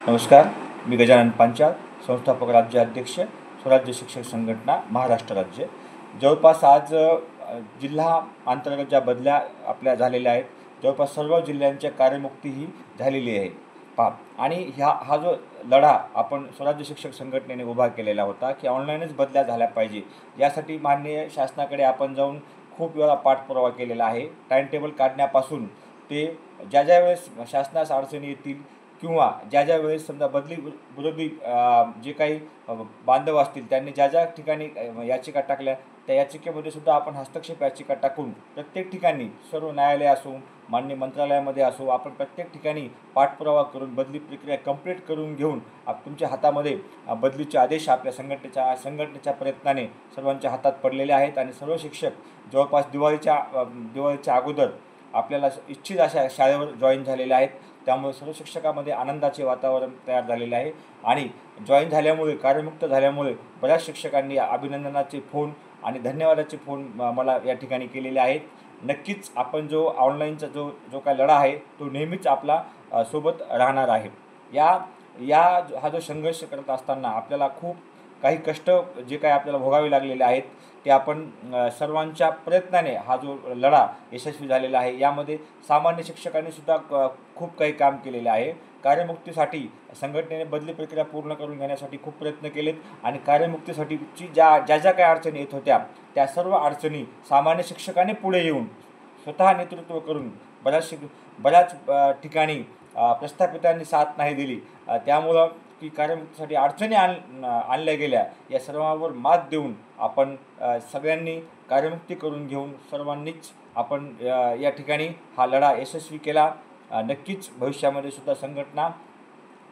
नमस्कार, मी गजानन पांचाळ, संस्थापक राज्याध्यक्ष, स्वराज्य शिक्षक संघटना महाराष्ट्र राज्य। जवळपास आज जिल्हा अंतर्गत ज्या बदल्या आपल्या झालेल्या आहेत, जवळपास सर्व जिल्ह्यांच्या कार्यमुक्ती ही झालेली आहे आणि हा जो लढा आपण स्वराज्य शिक्षक संघटनेने उभा केलेला होता की ऑनलाईनच बदल्या झाल्या पाहिजे, यासाठी माननीय शासनाकडे आपण जाऊन खूप वेळा पाठपुरावा केलेला आहे। टाइम टेबल काढण्यापासून ते ज्या वेळेस शासनास अडचणी येतील किंवा ज्या वेळेस समजा बदली विरोधी जे काही बांधव असतील त्यांनी ज्या ठिकाणी याचिका टाकल्या त्या याचिकेमध्ये सुद्धा आपण हस्तक्षेप याचिका टाकून प्रत्येक ठिकाणी सर्व न्यायालय असो, मान्य मंत्रालयामध्ये असो, आपण प्रत्येक ठिकाणी पाठपुरावा करून बदली प्रक्रिया कंप्लीट करून घेऊन तुमच्या हातामध्ये बदलीचे आदेश आपल्या संघटनेच्या प्रयत्नाने सर्वांच्या हातात पडलेले आहेत आणि सर्व शिक्षक जवळपास दिवाळीच्या अगोदर आपल्याला इच्छित अशा शाळेवर जॉईन झालेले आहेत। त्यामुळे सर्व शिक्षकांमध्ये आनंदाचे वातावरण तयार झालेले आहे आणि जॉईन झाल्यामुळे, कार्यमुक्त झाल्यामुळे बऱ्याच शिक्षकांनी अभिनंदनाचे फोन आणि धन्यवादाचे फोन मला या ठिकाणी केलेले आहेत। नक्कीच आपण जो ऑनलाईनचा जो काय लढा आहे तो नेहमीच आपला सोबत राहणार आहे। हा जो संघर्ष करत असताना आपल्याला खूप काही कष्ट जे काही आपल्याला भोगावे लागलेले आहेत ते आपण सर्वांच्या प्रयत्नाने हा जो लढा यशस्वी झालेला आहे। यामध्ये सामान्य शिक्षकांनी सुद्धा खूप काही काम केलेले आहे। कार्यमुक्तीसाठी संघटनेने बदली प्रक्रिया पूर्ण करून घेण्यासाठी खूप प्रयत्न केलेत आणि कार्यमुक्तीसाठीची ज्या काही अडचणी येत होत्या त्या सर्व अडचणी सामान्य शिक्षकांनी पुढे येऊन स्वतः नेतृत्व करून बऱ्याच ठिकाणी प्रस्थापितांनी साथ नाही दिली, त्यामुळं की कार्यमुक्तीसाठी अडचणी आणल्या गेल्या। या सर्वांवर मात देऊन आपण सगळ्यांनी कार्यमुक्ती करून घेऊन सर्वांनीच आपण या ठिकाणी हा लढा यशस्वी केला। नक्कीच भविष्यामध्ये सुद्धा संघटना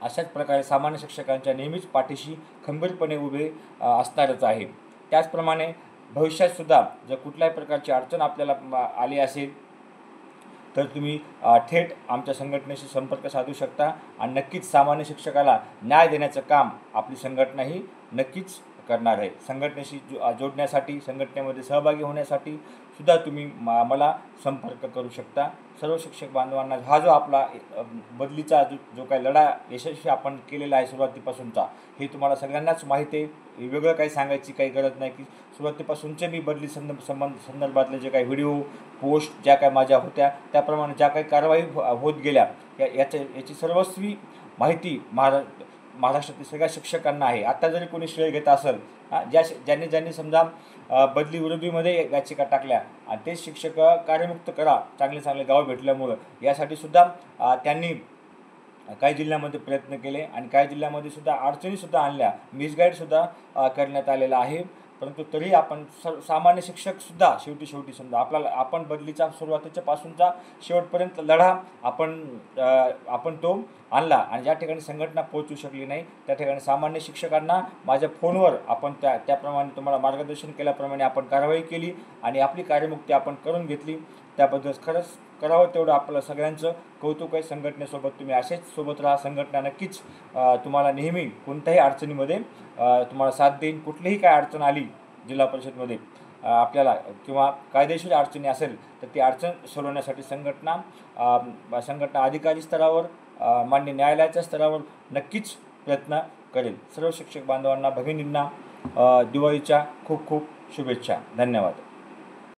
अशाच प्रकारे सामान्य शिक्षकांच्या नेहमीच पाठीशी खंबीरपणे उभे असणारच आहे। त्याचप्रमाणे भविष्यात सुद्धा जर कुठल्याही प्रकारची अडचण आपल्याला आली असेल तर तुम्ही थेट आमच्या संघटनेशी संपर्क साधू शकता आणि नक्कीच सामान्य शिक्षकाला न्याय देण्याचं काम आपली संघटना ही नक्कीच करणार आहे। संघटनेशी जोडण्यासाठी, संघटनेमध्ये सहभागी होण्यासाठी सुद्धा तुम्ही मला संपर्क करू शकता। सर्व शिक्षक बांधवांना हा जो आपला बदलीचा जो काही लढा यशस्वी आपण केलेला आहे सुरुवातीपासूनचा, हे तुम्हाला सगळ्यांनाच माहिती आहे। वेगळं काही सांगायची काही गरज नाही की सुरुवातीपासूनचे मी बदली संदर्भातले जे काही व्हिडिओ पोस्ट ज्या काही माझ्या होत्या त्याप्रमाणे ज्या काही कारवाई होत गेल्या याची सर्वस्वी माहिती महाराष्ट्रातील सगळ्या शिक्षकांना आहे। आता जरी कोणी श्रेय घेत असेल, ज्यांनी समजा बदली विरोधीमध्ये याचिका टाकल्या आणि तेच शिक्षक कार्यमुक्त करा, चांगले गाव भेटल्यामुळं, यासाठी सुद्धा त्यांनी काही जिल्ह्यामध्ये प्रयत्न केले आणि काही जिल्ह्यामध्ये सुद्धा अडचणीसुद्धा आणल्या, मिसगाईडसुद्धा करण्यात आलेला आहे। परंतु तरी आपण सामान्य शिक्षकसुद्धा शेवटी समजा आपण बदलीचा सुरुवातीच्या पासूनचा शेवटपर्यंत लढा आपण तो आणला आणि ज्या ठिकाणी संघटना पोहोचू शकली नाही त्या ठिकाणी सामान्य शिक्षकांना माझ्या फोनवर आपण त्याप्रमाणे तुम्हाला मार्गदर्शन केल्याप्रमाणे आपण कारवाई केली आणि आपली कार्यमुक्ती आपण करून घेतली। त्याबद्दल खरंच करावं तेवढं आपलं सगळ्यांचं कौतुक आहे। संघटनेसोबत तुम्ही असेच सोबत राहा। संघटना नक्कीच तुम्हाला नेहमी कोणत्याही अडचणीमध्ये तुम्हाला साथ देईन। कुठलीही काय अडचण आली जिल्हा परिषदमध्ये आपल्याला किंवा कायदेशीर अडचणी असेल तर ती अडचण सोडवण्यासाठी संघटना अधिकारी स्तरावर, मान्य न्यायालयाच्या स्तरावर नक्कीच प्रयत्न करेल। सर्व शिक्षक बांधवांना, भगिनींना दिवाळीच्या खूप शुभेच्छा। धन्यवाद।